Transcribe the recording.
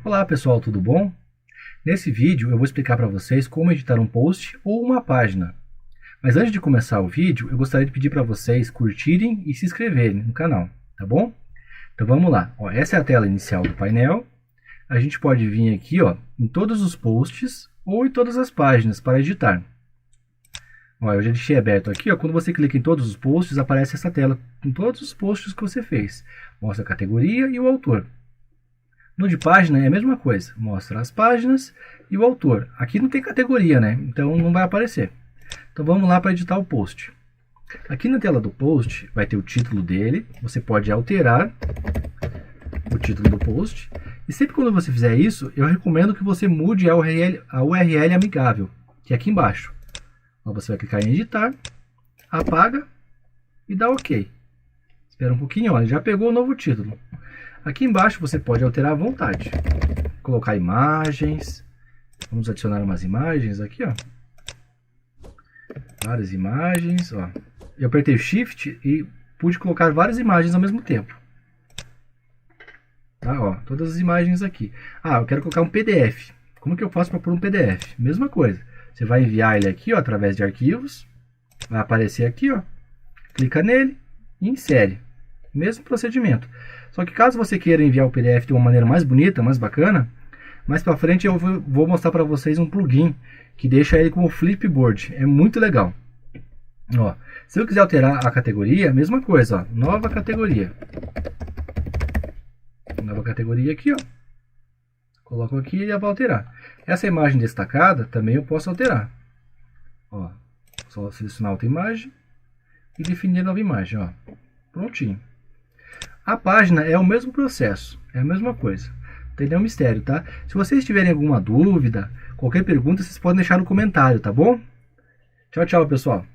Olá pessoal, tudo bom? Nesse vídeo eu vou explicar para vocês como editar um post ou uma página. Mas antes de começar o vídeo, eu gostaria de pedir para vocês curtirem e se inscreverem no canal, tá bom? Então vamos lá, ó, essa é a tela inicial do painel. A gente pode vir aqui ó, em todos os posts ou em todas as páginas para editar. Ó, eu já deixei aberto aqui, ó, quando você clica em todos os posts, aparece essa tela com todos os posts que você fez. Mostra a categoria e o autor. No de página é a mesma coisa, mostra as páginas e o autor. Aqui não tem categoria, né? Então não vai aparecer. Então vamos lá para editar o post. Aqui na tela do post vai ter o título dele, você pode alterar o título do post. E sempre quando você fizer isso, eu recomendo que você mude a URL amigável, que é aqui embaixo. Então você vai clicar em editar, apaga e dá OK. Espera um pouquinho, olha, já pegou o novo título. Aqui embaixo você pode alterar à vontade. Colocar imagens. Vamos adicionar umas imagens aqui, ó. Várias imagens, ó. Eu apertei o Shift e pude colocar várias imagens ao mesmo tempo. Tá, ó, todas as imagens aqui. Ah, eu quero colocar um PDF. Como que eu faço para pôr um PDF? Mesma coisa. Você vai enviar ele aqui, ó, através de arquivos. Vai aparecer aqui, ó. Clica nele e insere. Mesmo procedimento. Só que caso você queira enviar o PDF de uma maneira mais bonita, mais bacana, mais para frente eu vou mostrar para vocês um plugin que deixa ele como Flipboard. É muito legal. Ó, se eu quiser alterar a categoria, mesma coisa, ó, nova categoria. Nova categoria aqui, ó. Coloco aqui e ele vai alterar. Essa imagem destacada também eu posso alterar. Ó, só selecionar outra imagem e definir a nova imagem, ó. Prontinho. A página é o mesmo processo, é a mesma coisa. Não tem nenhum mistério, tá? Se vocês tiverem alguma dúvida, qualquer pergunta, vocês podem deixar no comentário, tá bom? Tchau, tchau, pessoal.